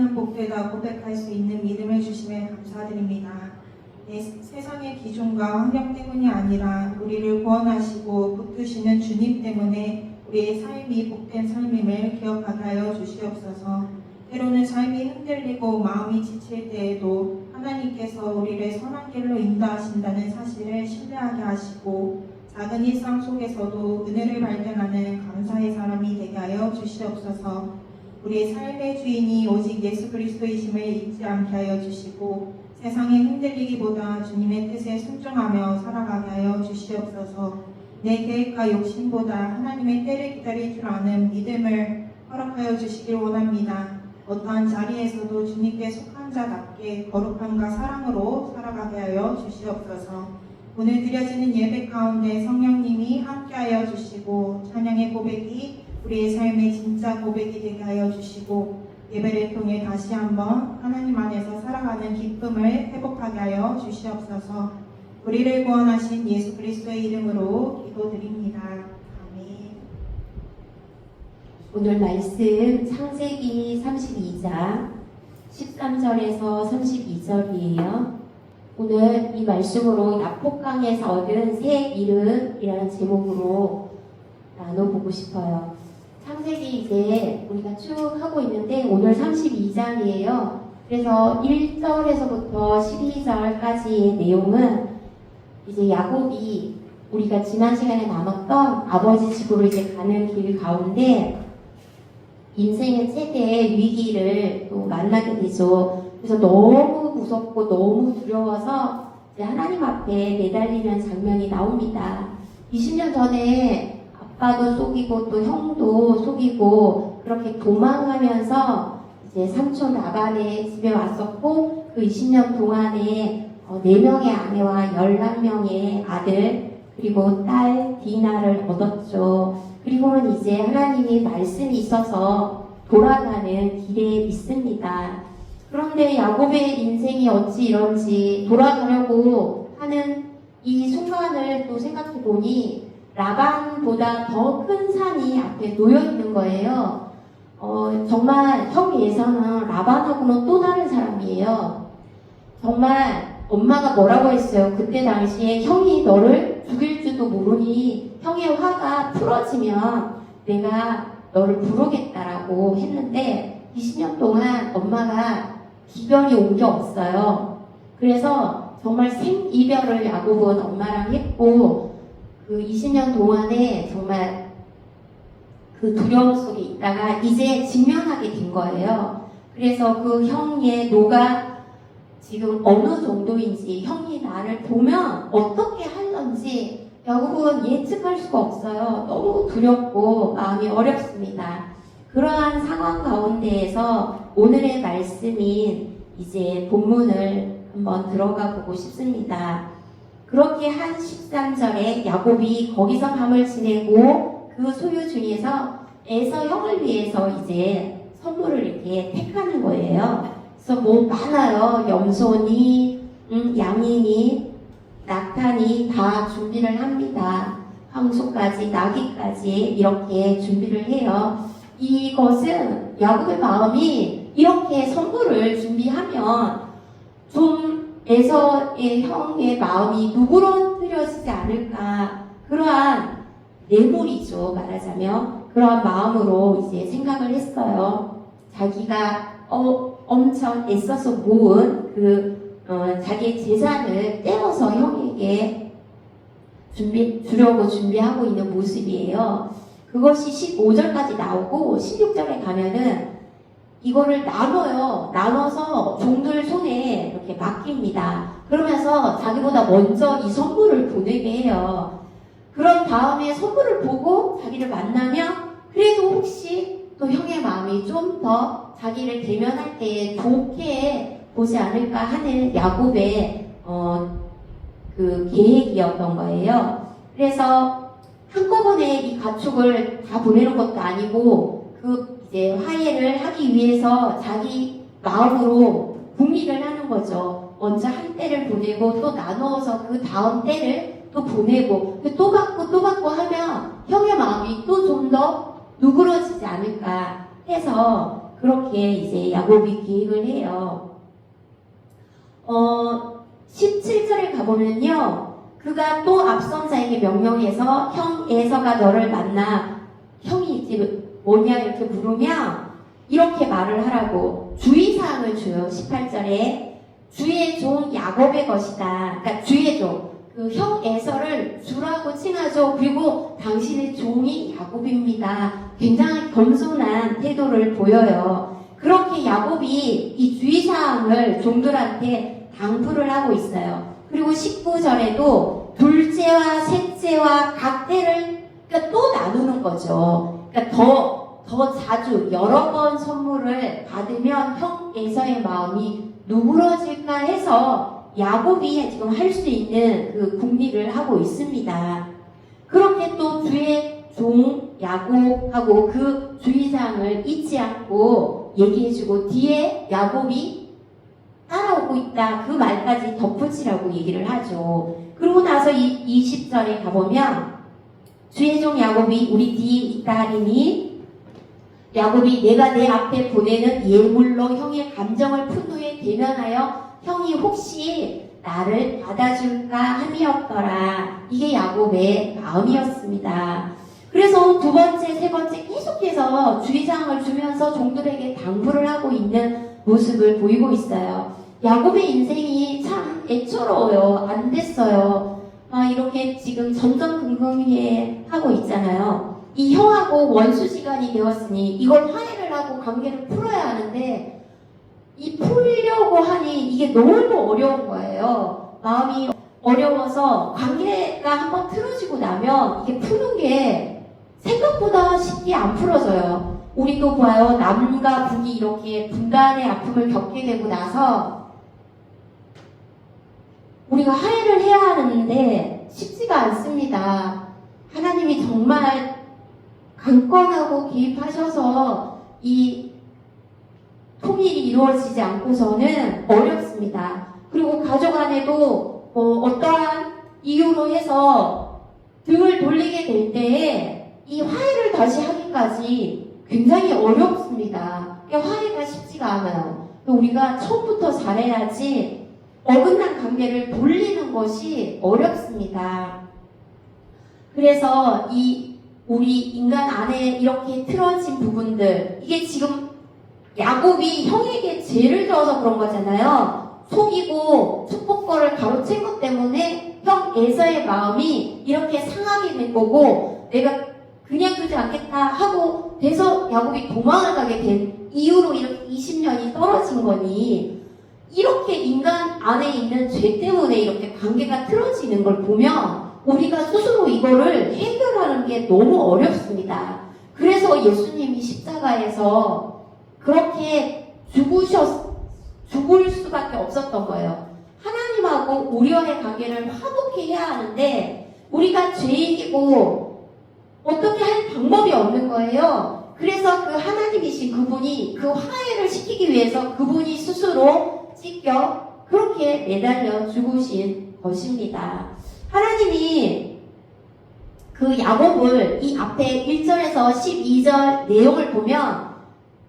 나는 복되다 고백할 수 있는 믿음을 주심에 감사드립니다. 세상의 기준과 환경 때문이 아니라 우리를 구원하시고 붙드시는 주님 때문에 우리의 삶이 복된 삶임을 기억하게 하여 주시옵소서. 때로는 삶이 흔들리고 마음이 지칠 때에도 하나님께서 우리를 선한 길로 인도하신다는 사실을 신뢰하게 하시고 작은 일상 속에서도 은혜를 발견하는 감사의 사람이 되게 하여 주시옵소서. 우리의 삶의 주인이 오직 예수 그리스도이심을 잊지 않게 하여 주시고 세상에 흔들리기보다 주님의 뜻에 순종하며 살아가게 하여 주시옵소서. 내 계획과 욕심보다 하나님의 때를 기다릴 줄 아는 믿음을 허락하여 주시길 원합니다. 어떠한 자리에서도 주님께 속한 자답게 거룩함과 사랑으로 살아가게 하여 주시옵소서. 오늘 드려지는 예배 가운데 성령님이 함께하여 주시고 찬양의 고백이 우리의 삶의 진짜 고백이 되게 하여 주시고 예배를 통해 다시 한번 하나님 안에서 살아가는 기쁨을 회복하게 하여 주시옵소서. 우리를 구원하신 예수 그리스도의 이름으로 기도드립니다. 아멘. 오늘 말씀 창세기 32장 13절에서 32절이에요. 오늘 이 말씀으로 야복강에서 얻은 새 이름이라는 제목으로 나눠보고 싶어요. 창세기 이제 우리가 쭉 하고 있는데 오늘 32장이에요. 그래서 1절에서부터 12절까지의 내용은 이제 야곱이 우리가 지난 시간에 나눴던 아버지 집으로 이제 가는 길 가운데 인생의 최대의 위기를 또 만나게 되죠. 그래서 너무 무섭고 너무 두려워서 이제 하나님 앞에 매달리는 장면이 나옵니다. 20년 전에 아빠도 속이고 또 형도 속이고 그렇게 도망가면서 이제 삼촌 라반의 집에 왔었고 그 20년 동안에 4명의 아내와 11명의 아들 그리고 딸 디나를 얻었죠. 그리고는 이제 하나님이 말씀이 있어서 돌아가는 길에 있습니다. 그런데 야곱의 인생이 어찌 이런지 돌아가려고 하는 이 순간을 또 생각해 보니 라반보다 더 큰 산이 앞에 놓여 있는 거예요. 정말 형 예서는 라반하고는 또 다른 사람이에요. 정말 엄마가 뭐라고 했어요? 그때 당시에 형이 너를 죽일지도 모르니 형의 화가 풀어지면 내가 너를 부르겠다라고 했는데 20년 동안 엄마가 기별이 온 게 없어요. 그래서 정말 생이별을 야곱은 엄마랑 했고 그 20년 동안에 정말 그 두려움 속에 있다가 이제 직면하게 된 거예요. 그래서 그 형의 노가 지금 어느 정도인지 형이 나를 보면 어떻게 할런지 야곱은 예측할 수가 없어요. 너무 두렵고 마음이 어렵습니다. 그러한 상황 가운데에서 오늘의 말씀인 이제 본문을 한번 들어가 보고 싶습니다. 그렇게 한 13절에 야곱이 거기서 밤을 지내고 그 소유 중에서 에서 형을 위해서 이제 선물을 이렇게 택하는 거예요. 그래서 뭐 많아요. 염소니, 양이니, 낙타니 다 준비를 합니다. 황소까지, 나귀까지 이렇게 준비를 해요. 이것은 야곱의 마음이 이렇게 선물을 준비하면 좀 에서의 형의 마음이 누그러뜨려지지 않을까 그러한 뇌물이죠. 말하자면 그러한 마음으로 이제 생각을 했어요. 자기가 엄청 애써서 모은 자기의 재산을 떼어서 형에게 주려고 준비하고 있는 모습이에요. 그것이 15절까지 나오고 16절에 가면은 이거를 나눠서 종들 손에 이렇게 맡깁니다. 그러면서 자기보다 먼저 이 선물을 보내게 해요. 그런 다음에 선물을 보고 자기를 만나면 그래도 혹시 또 형의 마음이 좀 더 자기를 대면할 때 좋게 보지 않을까 하는 야곱의 그 계획이었던 거예요. 그래서 한꺼번에 이 가축을 다 보내는 것도 아니고 이제 화해를 하기 위해서 자기 마음으로 궁리를 하는 거죠. 먼저 한 때를 보내고 또 나누어서 그 다음 때를 또 보내고 또 받고 하면 형의 마음이 또 좀 더 누그러지지 않을까 해서 그렇게 이제 야곱이 계획을 해요. 17절에 가보면요. 그가 또 앞선 자에게 명령해서 형 에서가 너를 만나 형이 이제 뭐냐 이렇게 물으면 이렇게 말을 하라고 주의사항을 줘요. 18절에 주의 종 야곱의 것이다. 그러니까 주의 종, 그 형 에서를 주라고 칭하죠. 그리고 당신의 종이 야곱입니다. 굉장히 겸손한 태도를 보여요. 그렇게 야곱이 이 주의사항을 종들한테 당부를 하고 있어요. 그리고 19절에도 둘째와 셋째와 각 때를 그러니까 또 나누는 거죠. 그러니까 더 자주 여러 번 선물을 받으면 형 에서의 마음이 누그러질까 해서 야곱이 지금 할 수 있는 그 궁리를 하고 있습니다. 그렇게 또 주의 종 야곱하고 그 주의사항을 잊지 않고 얘기해주고 뒤에 야곱이 따라오고 있다. 그 말까지 덧붙이라고 얘기를 하죠. 그러고 나서 20절에 가보면 주의 종 야곱이 우리 뒤에 있다 하리니 야곱이 내가 내 앞에 보내는 예물로 형의 감정을 푼 후에 대면하여 형이 혹시 나를 받아줄까 함이었더라. 이게 야곱의 마음이었습니다. 그래서 두 번째, 세 번째 계속해서 주의사항을 주면서 종들에게 당부를 하고 있는 모습을 보이고 있어요. 야곱의 인생이 참 애처로워요. 안 됐어요. 이렇게 지금 점점긍긍해 하고 있잖아요. 이 형하고 원수지간이 되었으니 이걸 화해를 하고 관계를 풀어야 하는데 이 풀려고 하니 이게 너무 어려운 거예요. 마음이 어려워서 관계가 한번 틀어지고 나면 이게 푸는 게 생각보다 쉽게 안 풀어져요. 우리도 봐요. 남과 북이 이렇게 분단의 아픔을 겪게 되고 나서 우리가 화해를 해야 하는데 쉽지가 않습니다. 하나님이 정말 강권하고 개입하셔서 이 통일이 이루어지지 않고서는 어렵습니다. 그리고 가족 안에도 어떠한 이유로 해서 등을 돌리게 될 때에 이 화해를 다시 하기까지 굉장히 어렵습니다. 화해가 쉽지가 않아요. 우리가 처음부터 잘해야지 어긋난 관계를 돌리는 것이 어렵습니다. 그래서 우리 인간 안에 이렇게 틀어진 부분들, 이게 지금 야곱이 형에게 죄를 져서 그런 거잖아요. 속이고 축복거를 가로챈 것 때문에 형 에서의 마음이 이렇게 상하게 된 거고, 내가 그냥 두지 않겠다 하고 돼서 야곱이 도망을 가게 된 이유로 이렇게 20년이 떨어진 거니, 이렇게 인간 안에 있는 죄 때문에 이렇게 관계가 틀어지는 걸 보면 우리가 스스로 이거를 해결하는 게 너무 어렵습니다. 그래서 예수님이 십자가에서 그렇게 죽을 수밖에 없었던 거예요. 하나님하고 우리와의 관계를 화목히 해야 하는데 우리가 죄인이고 어떻게 할 방법이 없는 거예요. 그래서 그 하나님이신 그분이 그 화해를 시키기 위해서 그분이 스스로 찢겨 그렇게 매달려 죽으신 것입니다. 하나님이 그 야곱을 이 앞에 1절에서 12절 내용을 보면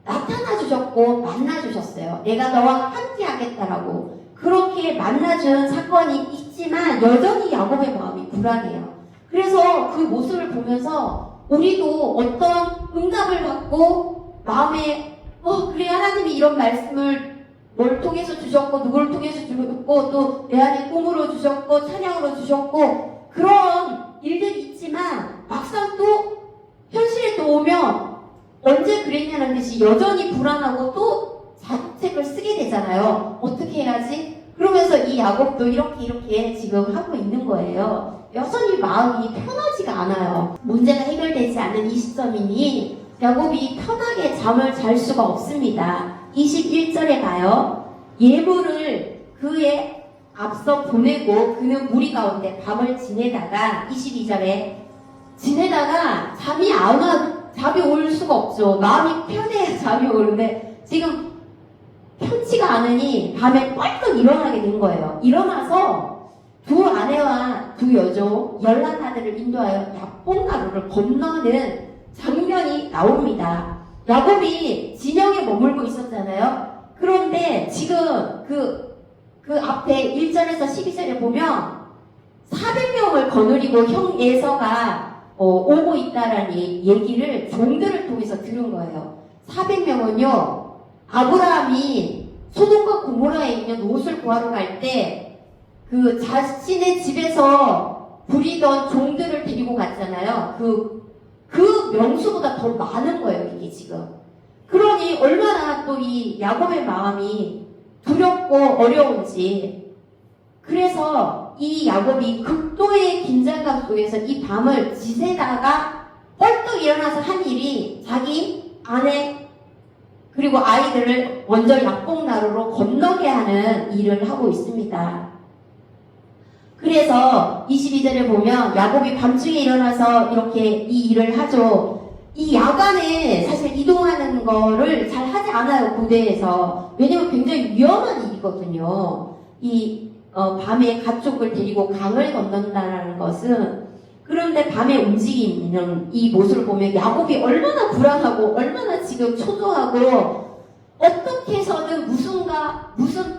나타나 주셨고 만나 주셨어요. 내가 너와 함께 하겠다라고. 그렇게 만나준 사건이 있지만 여전히 야곱의 마음이 불안해요. 그래서 그 모습을 보면서 우리도 어떤 응답을 받고 마음에 그래 하나님이 이런 말씀을 뭘 통해서 주셨고 누구를 통해서 주셨고 또 내 안에 꿈으로 주셨고 찬양으로 주셨고 그런 일들이 있지만 막상 또 현실에 또 오면 언제 그랬냐는 듯이 여전히 불안하고 또 자책을 쓰게 되잖아요. 어떻게 해야지? 그러면서 이 야곱도 이렇게 지금 하고 있는 거예요. 여전히 마음이 편하지가 않아요. 문제가 해결되지 않는 이 시점이니 야곱이 편하게 잠을 잘 수가 없습니다. 21절에 가요. 예물을 그의 앞서 보내고 그는 무리 가운데 밤을 지내다가 22절에 지내다가 잠이 올 수가 없죠. 마음이 편해야 잠이 오는데 지금 편치가 않으니 밤에 뻘떡 일어나게 된 거예요. 일어나서 두 아내와 두 여종 11아들을 인도하여 야복나루를 건너는 장면이 나옵니다. 야곱이 진영에 머물고 있었잖아요. 그런데 지금 그 앞에 1절에서 12절에 보면 400명을 거느리고 형 에서가 오고 있다라는 얘기를 종들을 통해서 들은 거예요. 400명은요, 아브라함이 소돔과 고모라에 있는 롯을 구하러 갈 때 그 자신의 집에서 부리던 종들을 데리고 갔잖아요. 그 명수보다 더 많은 거예요, 이게 지금. 그러니 얼마나 또 이 야곱의 마음이 두렵고 어려운지. 그래서 이 야곱이 극도의 긴장감 속에서 이 밤을 지새다가 벌떡 일어나서 한 일이 자기 아내 그리고 아이들을 먼저 약봉나루로 건너게 하는 일을 하고 있습니다. 그래서 22절에 보면 야곱이 밤중에 일어나서 이렇게 이 일을 하죠. 이 야간에 사실 이동하는 거를 잘 하지 않아요, 고대에서. 왜냐면 굉장히 위험한 일이거든요. 밤에 가축을 데리고 강을 건넌다는 것은. 그런데 밤에 움직이는 이 모습을 보면 야곱이 얼마나 불안하고 얼마나 지금 초조하고 어떻게 해서든 무슨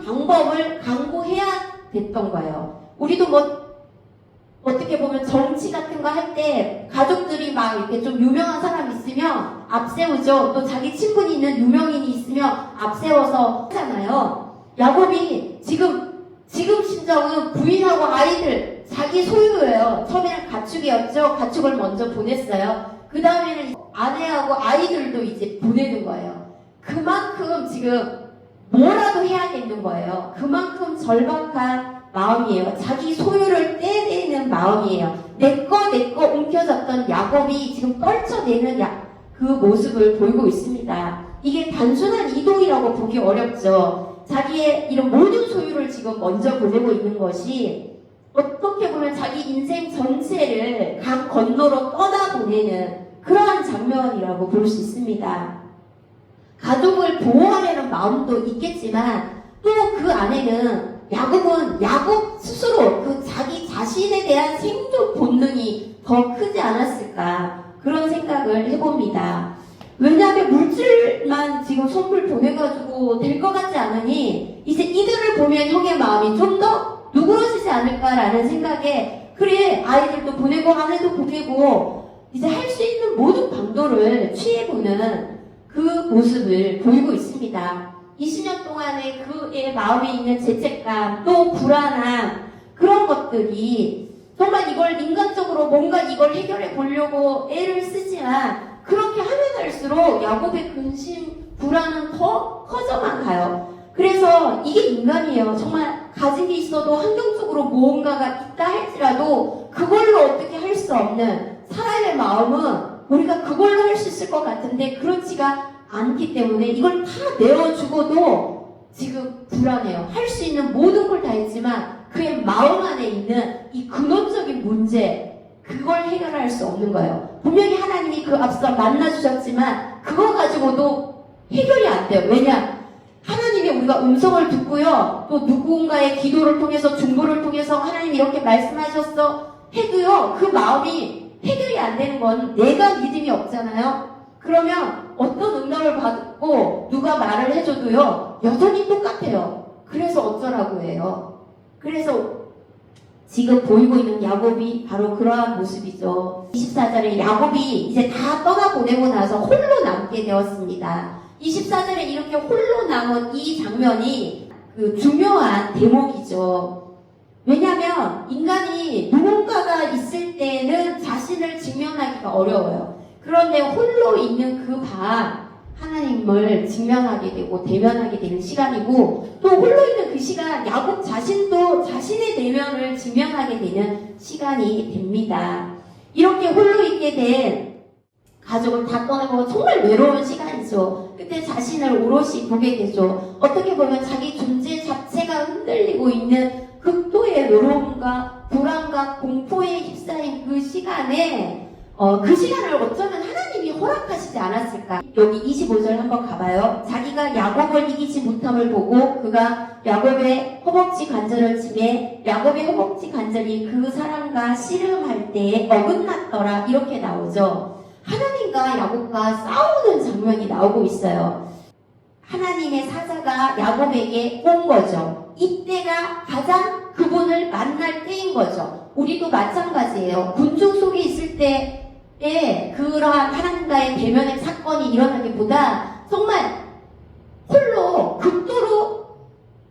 방법을 강구해야 됐던 거예요. 우리도 어떻게 보면 정치 같은 거 할 때 가족들이 막 이렇게 좀 유명한 사람 있으면 앞세우죠. 또 자기 친분이 있는 유명인이 있으면 앞세워서 하잖아요. 야곱이 지금 심정은 부인하고 아이들 자기 소유예요. 처음에는 가축이었죠. 가축을 먼저 보냈어요. 그 다음에는 아내하고 아이들도 이제 보내는 거예요. 그만큼 지금 뭐라도 해야겠는 거예요. 그만큼 절박한 마음이에요. 자기 소유를 떼내는 마음이에요. 내꺼 움켜졌던 야곱이 지금 떨쳐내는 그 모습을 보이고 있습니다. 이게 단순한 이동이라고 보기 어렵죠. 자기의 이런 모든 소유를 지금 먼저 보내고 있는 것이 어떻게 보면 자기 인생 전체를 강 건너로 떠나보내는 그러한 장면이라고 볼 수 있습니다. 가족을 보호하려는 마음도 있겠지만 또 그 안에는 야곱 스스로 그 자기 자신에 대한 생존 본능이 더 크지 않았을까 그런 생각을 해봅니다. 왜냐하면 물질만 지금 선물 보내가지고 될 것 같지 않으니 이제 이들을 보면 형의 마음이 좀 더 누그러지지 않을까라는 생각에 그래 아이들도 보내고 아내도 보내고 이제 할 수 있는 모든 방도를 취해보는 그 모습을 보이고 있습니다. 20년 동안에 그의 마음에 있는 죄책감 또 불안함 그런 것들이 정말 이걸 인간적으로 뭔가 이걸 해결해 보려고 애를 쓰지만 그렇게 하면 할수록 야곱의 근심, 불안은 더 커져만 가요. 그래서 이게 인간이에요. 정말 가진 게 있어도 환경적으로 무언가가 있다 할지라도 그걸로 어떻게 할 수 없는 사람의 마음은 우리가 그걸로 할 수 있을 것 같은데 그렇지가 않기 때문에 이걸 다 내어주고도 지금 불안해요. 할 수 있는 모든 걸 다 했지만 그의 마음 안에 있는 이 근원적인 문제 그걸 해결할 수 없는 거예요. 분명히 하나님이 그 앞서 만나주셨지만 그거 가지고도 해결이 안 돼요. 왜냐? 하나님이 우리가 음성을 듣고요. 또 누군가의 기도를 통해서 중보를 통해서 하나님이 이렇게 말씀하셨어 해도요. 그 마음이 해결이 안 되는 건 내가 믿음이 없잖아요. 그러면 어떤 응답을 받고 누가 말을 해줘도요. 여전히 똑같아요. 그래서 어쩌라고 해요. 그래서 지금 보이고 있는 야곱이 바로 그러한 모습이죠. 24절에 야곱이 이제 다 떠나보내고 나서 홀로 남게 되었습니다. 24절에 이렇게 홀로 남은 이 장면이 그 중요한 대목이죠. 왜냐하면 인간이 누군가가 있을 때는 자신을 직면하기가 어려워요. 그런데 홀로 있는 그 밤 하나님을 직면하게 되고 대면하게 되는 시간이고 또 홀로 있는 그 시간 야곱 자신도 자신의 내면을 직면하게 되는 시간이 됩니다. 이렇게 홀로 있게 된 가족을 다 떠나고 정말 외로운 시간이죠. 그때 자신을 오롯이 보게 되죠. 어떻게 보면 자기 존재 자체가 흔들리고 있는 극도의 외로움과 불안과 공포에 휩싸인 그 시간에 그 시간을 어쩌면 하나님이 허락하시지 않았을까. 여기 25절 한번 가봐요. 자기가 야곱을 이기지 못함을 보고 그가 야곱의 허벅지 관절을 치매 야곱의 허벅지 관절이 그 사람과 씨름할 때에 어긋났더라 이렇게 나오죠. 하나님과 야곱과 싸우는 장면이 나오고 있어요. 하나님의 사자가 야곱에게 온 거죠. 이때가 가장 그분을 만날 때인 거죠. 우리도 마찬가지예요. 군중 속에 있을 때에 그러한 하나님과의 대면의 사건이 일어나기보다 정말 홀로 극도로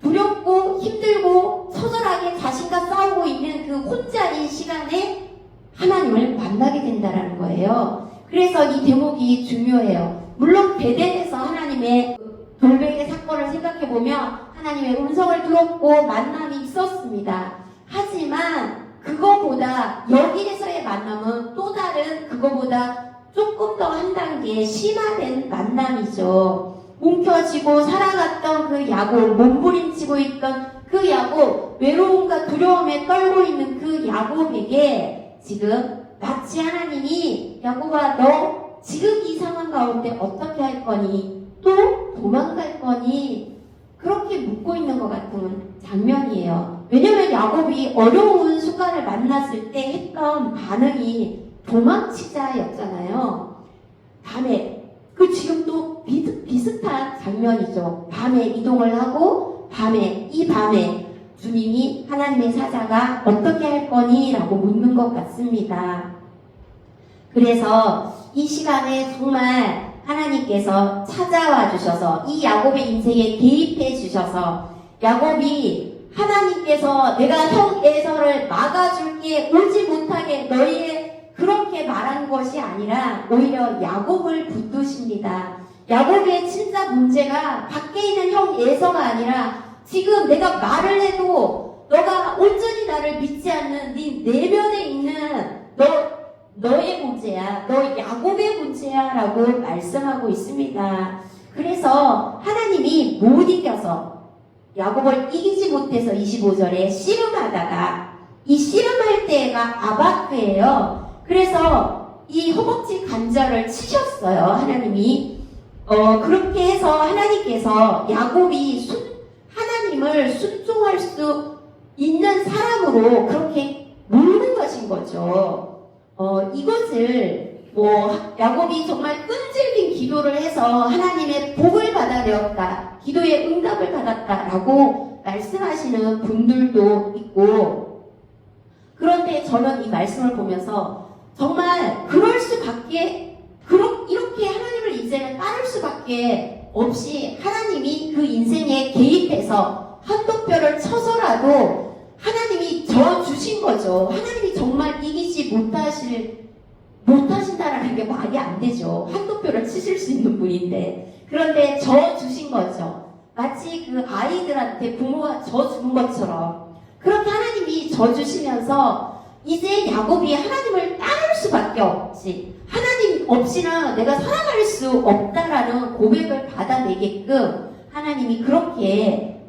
두렵고 힘들고 처절하게 자신과 싸우고 있는 그 혼자인 시간에 하나님을 만나게 된다는 거예요. 그래서 이 대목이 중요해요. 물론 베델에서 하나님의 돌베개 사건을 생각해보면 하나님의 음성을 들었고 만남이 있었습니다. 하지만 그거보다 여기에서의 만남은 또 다른 그거보다 조금 더 한 단계 심화된 만남이죠. 움켜쥐고 살아갔던 그 야곱, 몸부림치고 있던 그 야곱, 외로움과 두려움에 떨고 있는 그 야곱에게 지금 마치 하나님이 야곱아 너 지금 이 상황 가운데 어떻게 할 거니? 또 도망갈 거니? 그렇게 묻고 있는 것 같은 장면이에요. 왜냐면 야곱이 어려운 순간을 만났을 때 했던 반응이 도망치자였잖아요. 밤에 지금 또 비슷한 장면이죠. 밤에 이동을 하고 이 밤에 주님이 하나님의 사자가 어떻게 할 거니? 라고 묻는 것 같습니다. 그래서 이 시간에 정말 하나님께서 찾아와 주셔서 이 야곱의 인생에 개입해 주셔서 야곱이 하나님께서 내가 형 에서를 막아줄게 오지 못하게 너희의 그렇게 말한 것이 아니라 오히려 야곱을 붙드십니다. 야곱의 진짜 문제가 밖에 있는 형 에서가 아니라 지금 내가 말을 해도 너가 온전히 나를 믿지 않는 네 내면에 있는 너의 문제야. 너 야곱의 문제야 라고 말씀하고 있습니다. 그래서 하나님이 못 이겨서 야곱을 이기지 못해서 25절에 씨름하다가 이 씨름할 때가 아바크예요. 그래서 이 허벅지 관절을 치셨어요. 하나님이 그렇게 해서 하나님께서 야곱이 하나님을 순종할 수 있는 사람으로 그렇게 모르는 것인 거죠. 이것을 야곱이 정말 끈질긴 기도를 해서 하나님의 복을 받아내었다. 기도의 응답을 받았다라고 말씀하시는 분들도 있고, 그런데 저는 이 말씀을 보면서 정말 그럴 수밖에 이렇게 하나님을 이제는 따를 수밖에 없이 하나님이 그 인생에 개입해서 한도표를 쳐서라도 하나님이 저 주신 거죠. 하나님이 정말 이기지 못하신다라는 게 말이 안 되죠. 한도표를 치실 수 있는 분인데. 그런데 저 주신 거죠. 마치 그 아이들한테 부모가 저 주는 것처럼. 그렇게 하나님이 저 주시면서 이제 야곱이 하나님을 따를 수밖에 없지. 하나님 없이는 내가 살아갈 수 없다라는 고백을 받아내게끔 하나님이 그렇게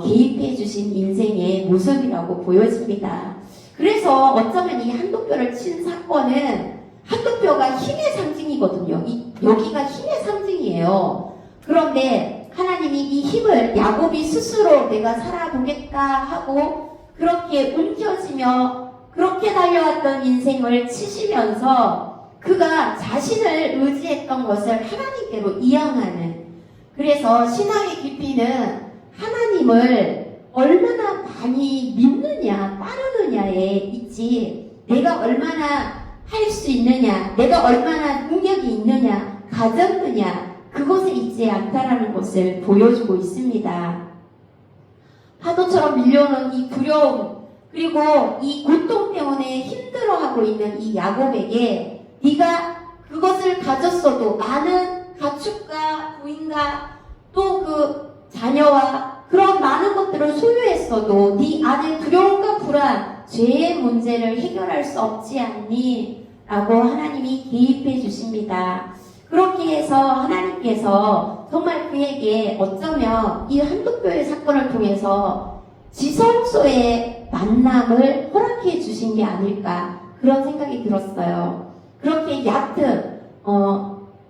개입해 주신 인생의 모습이라고 보여집니다. 그래서 어쩌면 이 한도표를 친 사건은 한도표가 힘의 상징이거든요. 여기가 힘의 상징이에요. 그런데 하나님이 이 힘을 야곱이 스스로 내가 살아보겠다 하고 그렇게 움켜쥐며 그렇게 달려왔던 인생을 치시면서 그가 자신을 의지했던 것을 하나님께로 이양하는, 그래서 신앙의 깊이는 하나님을 얼마나 많이 믿느냐 따르느냐에 있지 내가 얼마나 할 수 있느냐 내가 얼마나 능력이 있느냐 가졌느냐 그것에 있지 않다라는 것을 보여주고 있습니다. 파도처럼 밀려오는 이 두려움 그리고 이 고통 때문에 힘들어하고 있는 이 야곱에게 네가 그것을 가졌어도 많은 가축과 부인과 또 그 자녀와 그런 많은 것들을 소유했어도 네 안에 두려움과 불안, 죄의 문제를 해결할 수 없지 않니? 라고 하나님이 개입해 주십니다. 그렇게 해서 하나님께서 정말 그에게 어쩌면 이 한도표의 사건을 통해서 지성소의 만남을 허락해 주신 게 아닐까 그런 생각이 들었어요. 그렇게 얕은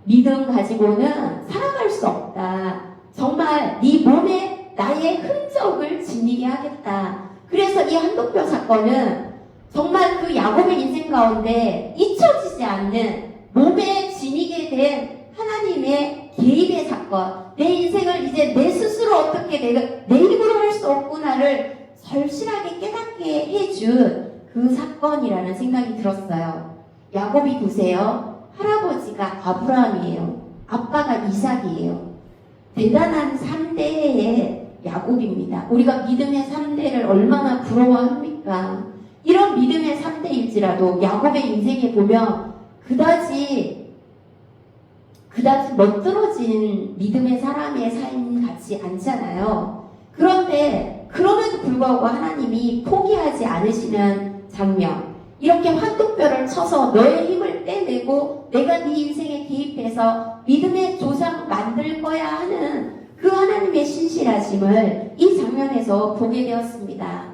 믿음 가지고는 살아갈 수 없다. 정말 네 몸에 나의 흔적을 지니게 하겠다. 그래서 이 한도표 사건은 정말 그 야곱의 인생 가운데 잊혀지지 않는 몸에 된 하나님의 개입의 사건, 내 인생을 이제 내 스스로 어떻게 내가 내 힘으로 할 수 없구나를 절실하게 깨닫게 해준 그 사건이라는 생각이 들었어요. 야곱이 보세요. 할아버지가 아브라함이에요. 아빠가 이삭이에요. 대단한 3대의 야곱입니다. 우리가 믿음의 3대를 얼마나 부러워합니까? 이런 믿음의 3대일지라도 야곱의 인생에 보면 그다지 멋들어진 믿음의 사람의 삶 같지 않잖아요. 그런데 그럼에도 불구하고 하나님이 포기하지 않으시는 장면, 이렇게 환뚝뼈를 쳐서 너의 힘을 빼내고 내가 네 인생에 개입해서 믿음의 조상 만들 거야 하는 그 하나님의 신실하심을 이 장면에서 보게 되었습니다.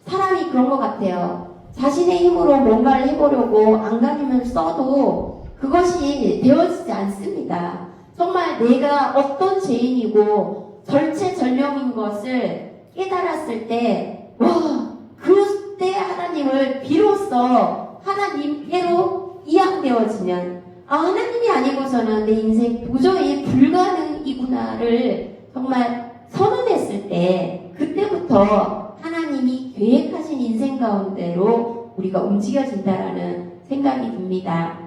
사람이 그런 것 같아요. 자신의 힘으로 뭔가를 해보려고 안간힘을 써도 그것이 되어지지 않습니다. 정말 내가 어떤 죄인이고 절체절명인 것을 깨달았을 때, 그때 하나님을 비로소 하나님께로 이양되어지면, 하나님이 아니고서는 내 인생 도저히 불가능이구나를 정말 선언했을 때, 그때부터 하나님이 계획하신 인생 가운데로 우리가 움직여진다라는 생각이 듭니다.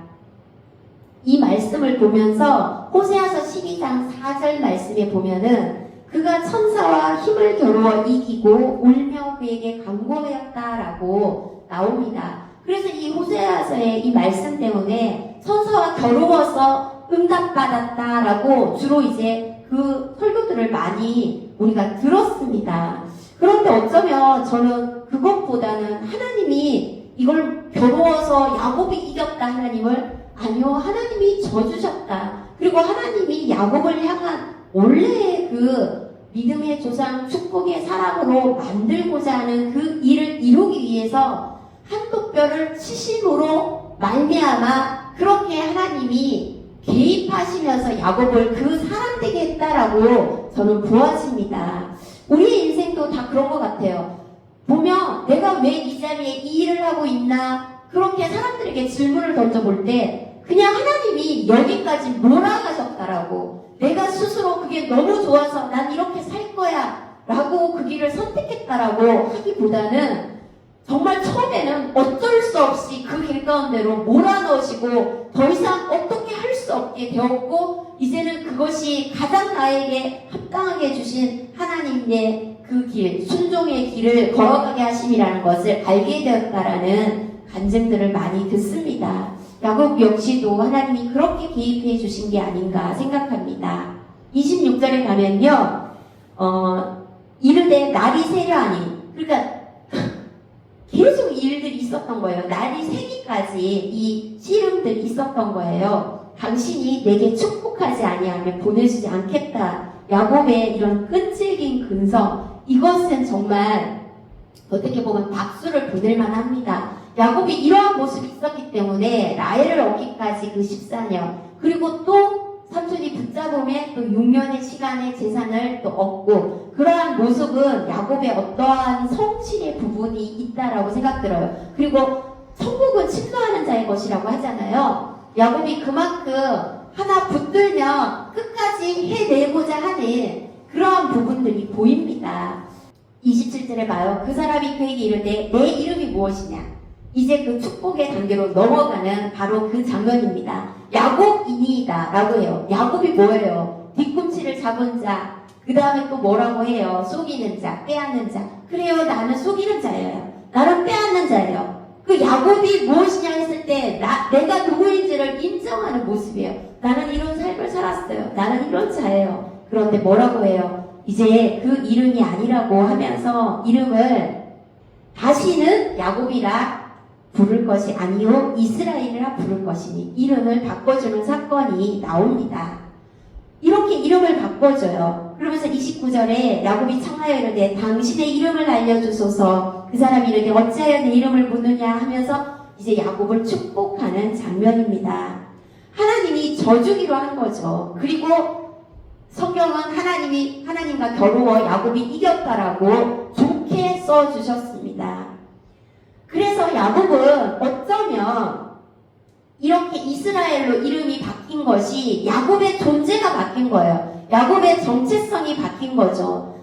이 말씀을 보면서 호세아서 12장 4절 말씀에 보면은 그가 천사와 힘을 겨루어 이기고 울며 그에게 간구하였다라고 나옵니다. 그래서 이 호세아서의 이 말씀 때문에 천사와 겨루어서 응답받았다라고 주로 이제 그 설교들을 많이 우리가 들었습니다. 그런데 어쩌면 저는 그것보다는 하나님이 이걸 겨루어서 야곱이 이겼다 하나님을, 아니요, 하나님이 져주셨다. 그리고 하나님이 야곱을 향한 원래의 그 믿음의 조상 축복의 사랑으로 만들고자 하는 그 일을 이루기 위해서 한독뼈를 치심으로 말미암아 그렇게 하나님이 개입하시면서 야곱을 그 사람 되게 했다라고 저는 보아집니다. 우리의 인생도 다 그런 것 같아요. 보면 내가 왜 이 자리에 이 일을 하고 있나, 그렇게 사람들에게 질문을 던져볼 때 그냥 하나님이 여기까지 몰아가셨다라고, 내가 스스로 그게 너무 좋아서 난 이렇게 살 거야 라고 그 길을 선택했다라고 하기보다는 정말 처음에는 어쩔 수 없이 그 길 가운데로 몰아넣으시고 더 이상 어떻게 할 수 없게 되었고, 이제는 그것이 가장 나에게 합당하게 해주신 하나님의 그 길, 순종의 길을 걸어가게 하심이라는 것을 알게 되었다라는 간증들을 많이 듣습니다. 야곱 역시도 하나님이 그렇게 개입해 주신 게 아닌가 생각합니다. 26절에 가면요, 이르되 날이 새려하니, 그러니까 계속 이 일들이 있었던 거예요. 날이 새기까지 이 씨름들이 있었던 거예요. 당신이 내게 축복하지 아니하면 보내주지 않겠다. 야곱의 이런 끈질긴 근성, 이것은 정말 어떻게 보면 박수를 보낼 만합니다. 야곱이 이러한 모습이 있었기 때문에 라헬을 얻기까지 그 14년, 그리고 또 삼촌이 붙잡음에 또 6년의 시간의 재산을 또 얻고, 그러한 모습은 야곱의 어떠한 성실의 부분이 있다라고 생각들어요. 그리고 천국은 침노하는 자의 것이라고 하잖아요. 야곱이 그만큼 하나 붙들면 끝까지 해내고자 하는 그러한 부분들이 보입니다. 27절에 봐요. 그 사람이 그에게 이르되 내 이름이 무엇이냐. 이제 그 축복의 단계로 넘어가는 바로 그 장면입니다. 야곱이니이다 라고 해요. 야곱이 뭐예요? 뒤꿈치를 잡은 자, 그 다음에 또 뭐라고 해요? 속이는 자, 빼앗는 자. 그래요, 나는 속이는 자예요. 나는 빼앗는 자예요. 그 야곱이 무엇이냐 했을 때 내가 누구인지를 인정하는 모습이에요. 나는 이런 삶을 살았어요. 나는 이런 자예요. 그런데 뭐라고 해요? 이제 그 이름이 아니라고 하면서 이름을 다시는 야곱이라 부를 것이 아니요 이스라엘이라 부를 것이니 이름을 바꿔주는 사건이 나옵니다. 이렇게 이름을 바꿔줘요. 그러면서 29절에 야곱이 청하여 이르되 당신의 이름을 알려주소서. 그 사람이 이르되 어찌하여 내 이름을 묻느냐 하면서 이제 야곱을 축복하는 장면입니다. 하나님이 져주기로 한 거죠. 그리고 성경은 하나님과 겨루어 야곱이 이겼다라고 좋게 써주셨습니다. 그래서 야곱은 어쩌면 이렇게 이스라엘로 이름이 바뀐 것이 야곱의 존재가 바뀐 거예요. 야곱의 정체성이 바뀐 거죠.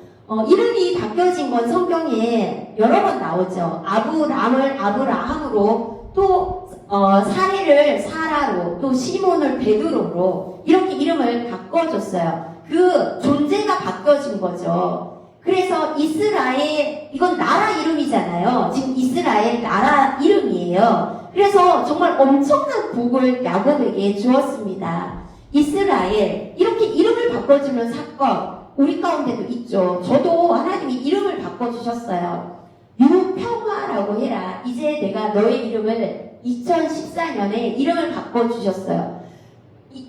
이름이 바뀌어진 건 성경에 여러 번 나오죠. 아브람을 아브라함으로, 또 사례를 사라로, 또 시몬을 베드로로 이렇게 이름을 바꿔줬어요. 그 존재가 바뀌어진 거죠. 그래서 이스라엘, 이건 나라 이름이잖아요. 지금 이스라엘 나라 이름이에요. 그래서 정말 엄청난 복을 야곱에게 주었습니다. 이스라엘, 이렇게 이름을 바꿔주는 사건 우리 가운데도 있죠. 저도 하나님이 이름을 바꿔주셨어요. 유평화라고 해라. 이제 내가 너의 이름을 2014년에 이름을 바꿔주셨어요.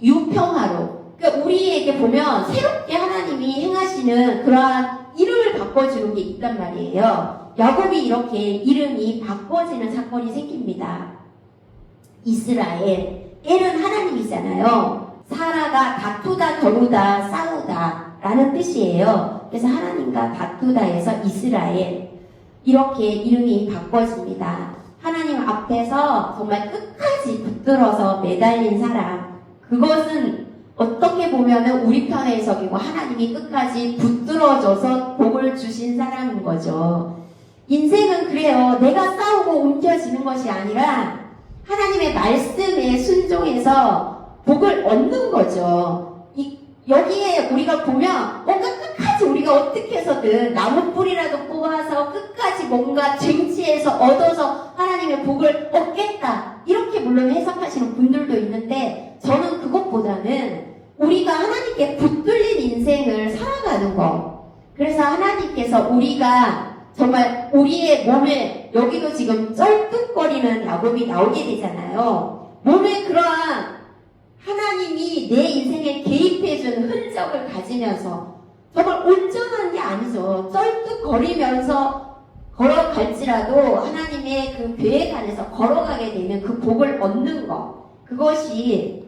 유평화로. 그러니까 우리에게 보면 새롭게 하나님이 행하시는 그러한 이름을 바꿔주는 게 있단 말이에요. 야곱이 이렇게 이름이 바꿔지는 사건이 생깁니다. 이스라엘, 엘은 하나님이잖아요. 사라가 다투다, 겨루다, 싸우다 라는 뜻이에요. 그래서 하나님과 다투다에서 이스라엘, 이렇게 이름이 바꿔집니다. 하나님 앞에서 정말 끝까지 붙들어서 매달린 사람, 그것은 어떻게 보면 우리 편의 해석이고 하나님이 끝까지 붙들어줘서 복을 주신 사람인 거죠. 인생은 그래요. 내가 싸우고 움켜쥐는 것이 아니라 하나님의 말씀에 순종해서 복을 얻는 거죠. 여기에 우리가 보면 뭔가 끝까지 우리가 어떻게 해서든 나무 뿌리라도 뽑아서 끝까지 뭔가 쟁취해서 얻어서 하나님의 복을 얻겠다, 이렇게 물론 해석하시는 분들도 있는데, 저는 그것보다는 우리가 하나님께 붙들린 인생을 살아가는 거. 그래서 하나님께서 우리가 정말 우리의 몸에, 여기도 지금 쩔뚝거리는 야곱이 나오게 되잖아요. 몸에 그러한 하나님이 내 인생에 개입해준 흔적을 가지면서 정말 온전한 게 아니죠. 쩔뚝거리면서 걸어갈지라도 하나님의 그 계획 안에서 걸어가게 되면 그 복을 얻는 것, 그것이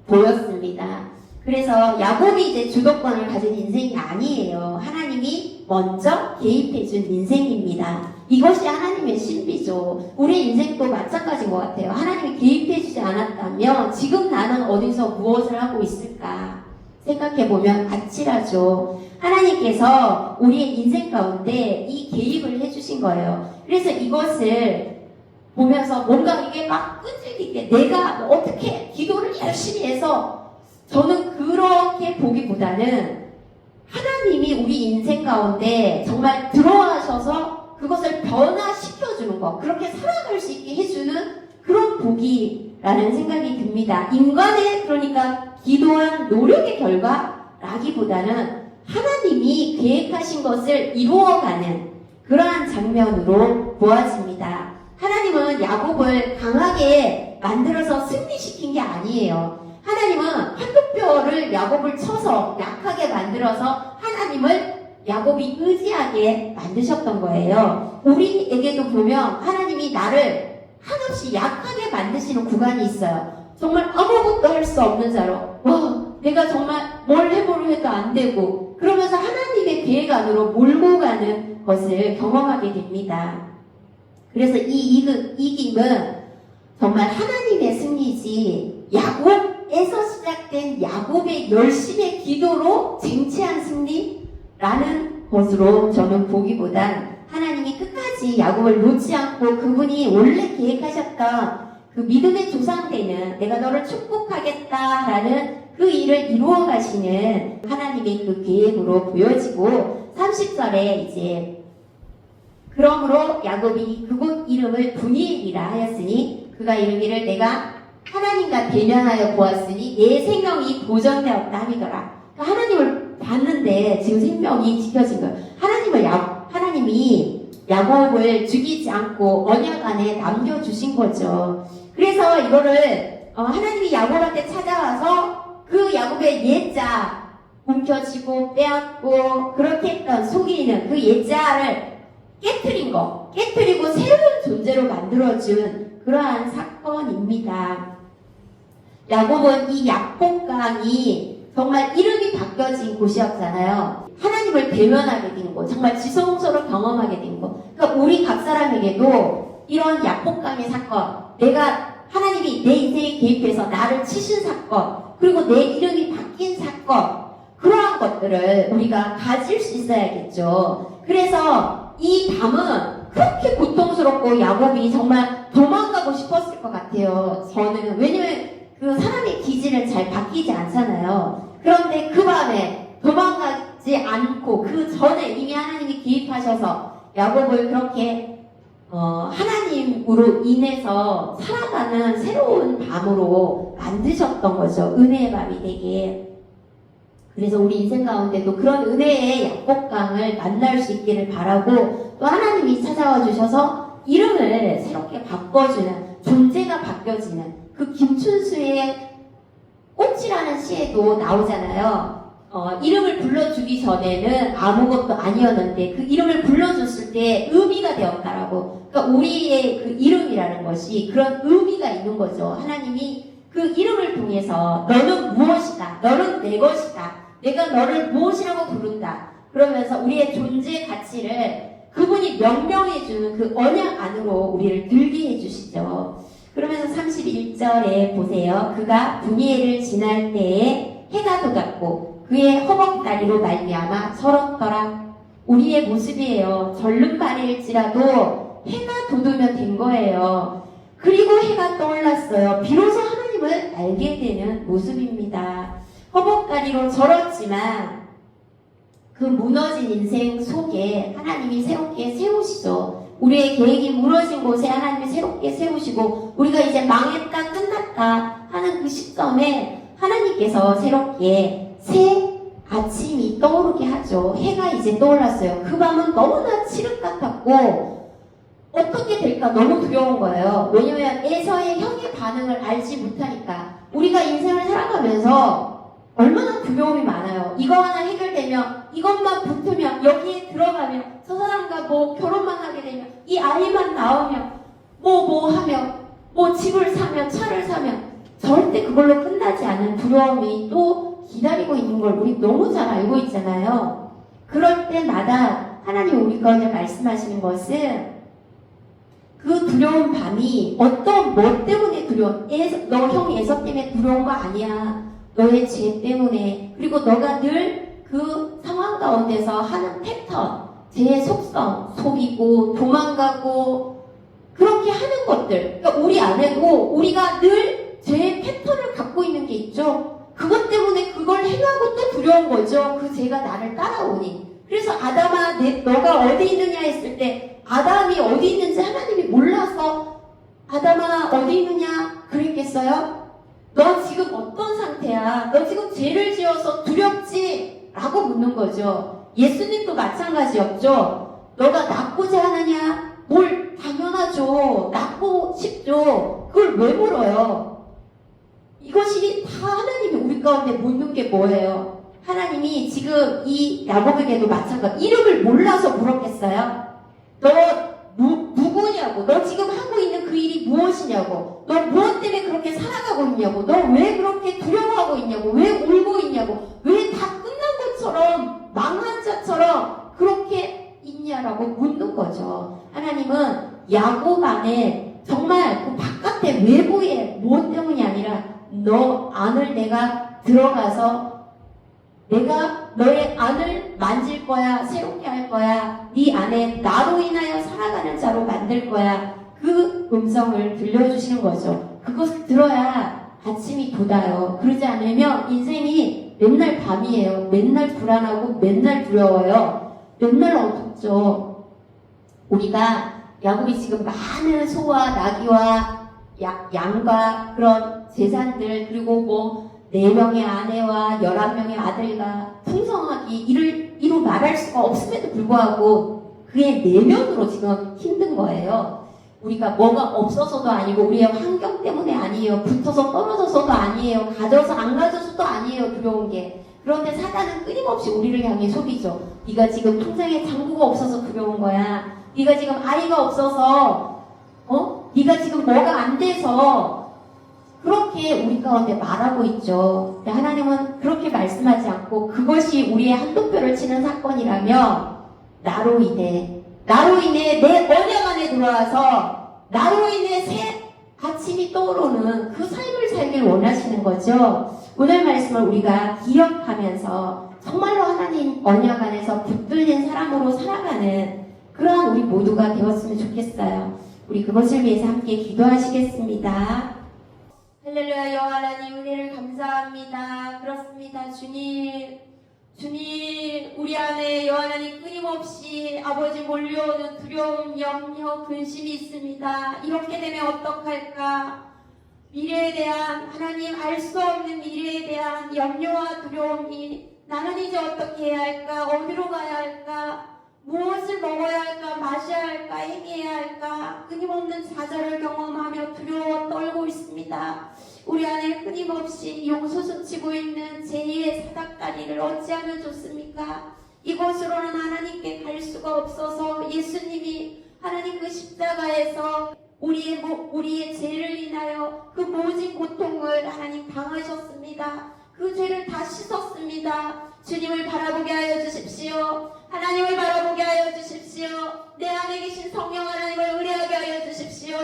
보였습니다. 그래서 야곱이 이제 주도권을 가진 인생이 아니에요. 하나님이 먼저 개입해준 인생입니다. 이것이 하나님의 신비죠. 우리 인생도 마찬가지인 것 같아요. 하나님이 개입해주지 않았다면 지금 나는 어디서 무엇을 하고 있을까 생각해보면 아찔하죠. 하나님께서 우리의 인생 가운데 이 개입을 해주신 거예요. 그래서 이것을 보면서 뭔가 이게 막 끈질기게 내가 어떻게 기도를 열심히 해서, 저는 그렇게 보기보다는 하나님이 우리 인생 가운데 정말 들어와셔서 그것을 변화시켜주는 것, 그렇게 살아갈 수 있게 해주는 그런 복이라는 생각이 듭니다. 인간의, 그러니까 기도한 노력의 결과라기보다는 하나님이 계획하신 것을 이루어가는 그러한 장면으로 보아집니다. 하나님은 야곱을 강하게 만들어서 승리시킨 게 아니에요. 하나님은 황금뼈를 야곱을 쳐서 약하게 만들어서 하나님을 야곱이 의지하게 만드셨던 거예요. 우리에게도 보면 하나님이 나를 한없이 약하게 만드시는 구간이 있어요. 정말 아무것도 할 수 없는 자로, 내가 정말 뭘 해보려 해도 안 되고, 그러면서 하나님의 계획 안으로 몰고 가는 것을 경험하게 됩니다. 그래서 이 이김은 정말 하나님의 승리지, 야곱에서 시작된 야곱의 열심의 기도로 쟁취한 승리라는 것으로 저는 보기보단 하나님이 끝까지 야곱을 놓지 않고 그분이 원래 계획하셨던 그 믿음의 조상되는 내가 너를 축복하겠다라는 그 일을 이루어 가시는 하나님의 그 계획으로 보여지고, 30절에 이제 그러므로 야곱이 그곳 이름을 분이엘이라 하였으니 그가 이르기를 내가 하나님과 대면하여 보았으니 내 생명이 보존되었다 함이더라. 그러니까 하나님을 봤는데 지금 생명이 지켜진 거예요. 하나님이 야곱을 죽이지 않고 언약 안에 남겨주신 거죠. 그래서 이거를 하나님이 야곱한테 찾아와서 그 야곱의 옛자 움켜쥐고 빼앗고 그렇게 했던 속이는 그 옛자를 깨트리고 새로운 존재로 만들어준 그러한 사건입니다. 야곱은 이 약복강이 정말 이름이 바뀌어진 곳이었잖아요. 하나님을 대면하게 된 곳, 정말 지성소를 경험하게 된 곳. 그러니까 우리 각 사람에게도 이런 약복강의 사건, 내가 하나님이 내 인생에 개입해서 나를 치신 사건, 그리고 내 이름이 바뀐 사건, 그러한 것들을 우리가 가질 수 있어야겠죠. 그래서 이 밤은 그렇게 고통스럽고 야곱이 정말 도망가고 싶었을 것 같아요. 저는. 왜냐면 그 사람의 기질은 잘 바뀌지 않잖아요. 그런데 그 밤에 도망가지 않고 그 전에 이미 하나님이 개입하셔서 야곱을 그렇게 하나님으로 인해서 살아가는 새로운 밤으로 만드셨던 거죠. 은혜의 밤이 되게. 그래서 우리 인생 가운데도 그런 은혜의 약복강을 만날 수 있기를 바라고, 또 하나님이 찾아와 주셔서 이름을 새롭게 바꿔주는, 존재가 바뀌어지는, 그 김춘수의 꽃이라는 시에도 나오잖아요. 이름을 불러주기 전에는 아무것도 아니었는데 그 이름을 불러줬을 때 의미가 되었다라고. 그러니까 우리의 그 이름이라는 것이 그런 의미가 있는 거죠. 하나님이 그 이름을 통해서 너는 무엇이다, 너는 내 것이다, 내가 너를 무엇이라고 부른다, 그러면서 우리의 존재 가치를 그분이 명명해주는 그 언약 안으로 우리를 들게 해주시죠. 그러면서 31절에 보세요. 그가 분이엘을 지날 때에 해가 돋았고 그의 허벅다리로 말미암아 설었더라. 우리의 모습이에요. 절름발일지라도 해가 돋으면 된 거예요. 그리고 해가 떠올랐어요. 비로소 하나님을 알게 되는 모습입니다. 허벅다리로 절었지만 그 무너진 인생 속에 하나님이 새롭게 세우시죠. 우리의 계획이 무너진 곳에 하나님이 새롭게 세우시고, 우리가 이제 망했다, 끝났다 하는 그 시점에 하나님께서 새롭게 새 아침이 떠오르게 하죠. 해가 이제 떠올랐어요. 그 밤은 너무나 칠흑 같았고 어떻게 될까 너무 두려운 거예요. 왜냐면 에서의 형의 반응을 알지 못하니까. 우리가 인생을 살아가면서 얼마나 두려움이 많아요. 이거 하나 해결되면, 이것만 붙으면, 여기에 들어가면, 저 사람과 뭐 결혼만 하게 되면, 이 아이만 나오면, 뭐 하면, 뭐 집을 사면, 차를 사면, 절대 그걸로 끝나지 않는 두려움이 또 기다리고 있는 걸 우리 너무 잘 알고 있잖아요. 그럴 때마다 하나님 우리 가운데 말씀하시는 것은 그 두려운 밤이 어떤 뭐 때문에 두려운, 너 형 에서 때문에 두려운 거 아니야. 너의 죄 때문에, 그리고 너가 늘 그 상황 가운데서 하는 패턴, 죄의 속성, 속이고 도망가고 그렇게 하는 것들, 그러니까 우리 안에도 우리가 늘 죄의 패턴을 갖고 있는 게 있죠. 그것 때문에 그걸 행하고 또 두려운 거죠. 그 죄가 나를 따라오니. 그래서 아담아, 너가 어디 있느냐 했을 때 아담이 어디 있는지 하나님이 몰라서 아담아 어디 있느냐 그랬겠어요? 너 지금 어떤 상태야? 너 지금 죄를 지어서 두렵지? 라고 묻는 거죠. 예수님도 마찬가지였죠. 너가 낫고자 하느냐? 뭘 당연하죠. 낫고 싶죠. 그걸 왜 물어요? 이것이 다 하나님이 우리 가운데 묻는 게 뭐예요? 하나님이 지금 이 야곱에게도 마찬가지. 이름을 몰라서 물었겠어요? 너 누구냐고, 너 지금 하고 있는 그 일이 무엇이냐고, 너 무엇 때문에 그렇게 살아가고 있냐고, 너 왜 그렇게 두려워하고 있냐고, 왜 울고 있냐고, 왜 다 끝난 것처럼 망한 자처럼 그렇게 있냐라고 묻는 거죠. 하나님은 야곱 안에 정말 그 바깥의 외부의 무엇 때문이 아니라 너 안을 내가 들어가서 내가 너의 안을 만질 거야, 새롭게 할 거야, 네 안에 나로 인하여 살아가는 자로 만들 거야. 그 음성을 들려주시는 거죠. 그것을 들어야 아침이 돋아요. 그러지 않으면 인생이 맨날 밤이에요. 맨날 불안하고 맨날 두려워요. 맨날 어둡죠. 우리가 야곱이 지금 많은 소와 나귀와 양과 그런 재산들, 그리고 뭐 4명의 아내와 11명의 아들과 풍성하게 이루 말할 수가 없음에도 불구하고 그의 내면으로 지금 힘든 거예요. 우리가 뭐가 없어서도 아니고 우리의 환경 때문에 아니에요. 붙어서 떨어져서도 아니에요. 가져서 안 가져서도 아니에요. 두려운 게. 그런데 사단은 끊임없이 우리를 향해 속이죠. 네가 지금 통장에 잔고가 없어서 두려운 거야. 네가 지금 아이가 없어서 네가 지금 뭐가 안 돼서 그렇게 우리 가운데 말하고 있죠. 근데 하나님은 그렇게 말씀하지 않고 그것이 우리의 한도표를 치는 사건이라면 나로 인해 내 언약 안에 들어와서 나로 인해 새 아침이 떠오르는 그 삶을 살길 원하시는 거죠. 오늘 말씀을 우리가 기억하면서 정말로 하나님 언약 안에서 붙들린 사람으로 살아가는 그러한 우리 모두가 되었으면 좋겠어요. 우리 그것을 위해서 함께 기도하시겠습니다. 할렐루야. 여호와 하나님 은혜를 감사합니다. 그렇습니다. 주님 우리 안에 여호와 하나님 끊임없이 아버지 몰려오는 두려움, 염려, 근심이 있습니다. 이렇게 되면 어떡할까? 미래에 대한 하나님 알 수 없는 미래에 대한 염려와 두려움이 나는 이제 어떻게 해야 할까? 어디로 가야 할까? 무엇을 먹어야 할까? 마셔야 할까? 행해야 할까? 끊임없는 좌절을 경험하며 두려워 떨고 있습니다. 우리 안에 끊임없이 용솟으치고 있는 제2의 사닥다리를 어찌하면 좋습니까? 이곳으로는 하나님께 갈 수가 없어서 예수님이 하나님 그 십자가에서 우리의 죄를 인하여 그 모진 고통을 하나님 당하셨습니다. 그 죄를 다 씻었습니다. 주님을 바라보게 하여 주십시오. 하나님을 바라보게 하여 주십시오. 내 안에 계신 성령 하나님을 의뢰하게 하여 주십시오.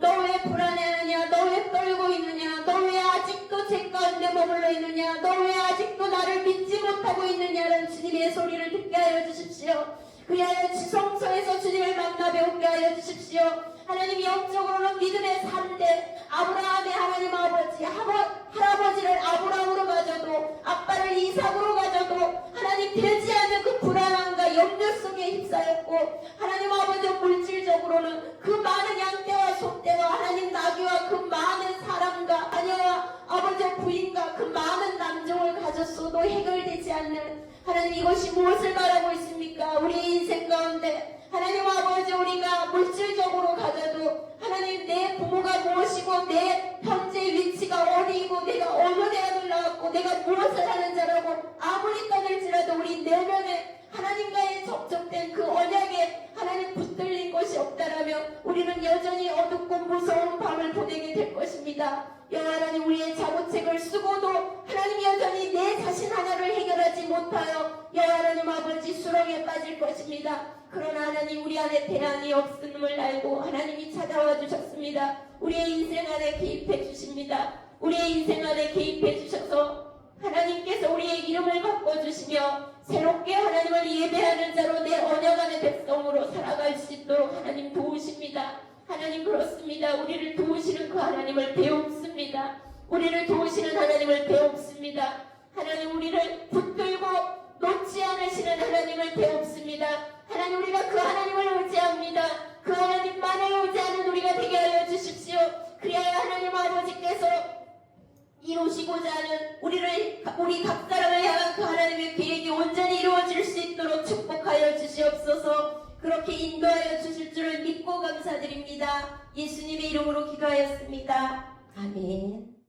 너 왜 불안해하느냐? 너 왜 떨고 있느냐? 너 왜 아직도 죄 가운데 머물러 있느냐? 너 왜 아직도 나를 믿지 못하고 있느냐라는 주님의 소리를 듣게 하여 주십시오. 그리하여 지성소에서 주님을 만나 배우게 하여 주십시오. 하나님 영적으로는 믿음의 3대 아브라함의 하나님 아버지 할아버지를 아브라함으로 가져도 아빠를 이삭으로 가져도 하나님 되지 않는 그 불안함과 염려 속에 휩싸였고 하나님 아버지 물질적으로는 그 많은 양떼와 소떼와 하나님 나귀와 그 많은 사람과 자녀와 아버지 부인과 그 많은 남종을 가졌어도 해결되지 않는 하나님 이것이 무엇을 말하고 있습니까? 우리의 인생 가운데 하나님 아버지 우리가 물질적으로 가져도 하나님 내 부모가 무엇이고 내 현재 위치가 어디이고 내가 어느 대학을 나왔고 내가 무엇을 하는 자라고 아무리 떠들지라도 우리 내면에 하나님과의 접촉된 그 언약에 하나님 붙들린 것이 없다라면 우리는 여전히 어둡고 무서운 밤을 보내게 될 것입니다. 여호와 하나님 우리의 자부책을 쓰고도 하나님 여전히 내 자신 하나를 해결하지 못하여 여호와 하나님 아버지 수렁에 빠질 것입니다. 그러나 하나님 우리 안에 대안이 없음을 알고 하나님이 찾아와 주셨습니다. 우리의 인생 안에 개입해 주십니다. 우리의 인생 안에 개입해 주셔서 하나님께서 우리의 이름을 바꿔주시며 새롭게 하나님을 예배하는 자로 내 언약 안의 백성으로 살아갈 수 있도록 하나님 도우십니다. 하나님 그렇습니다. 우리를 도우시는 그 하나님을 배웁습니다. 우리를 도우시는 하나님을 배웁습니다. 하나님 우리를 붙들고 놓지 않으시는 하나님을 배웁습니다. 하나님 우리가 그 하나님을 의지합니다. 그 하나님만을 의지하는 우리가 되게 하여 주십시오. 그래야 하나님 아버지께서 이루시고자 하는 우리 각 사람을 향한 그 하나님의 계획이 온전히 이루어질 수 있도록 축복하여 주시옵소서. 그렇게 인도하여 주실 줄을 믿고 감사드립니다. 예수님의 이름으로 기도하였습니다. 아멘.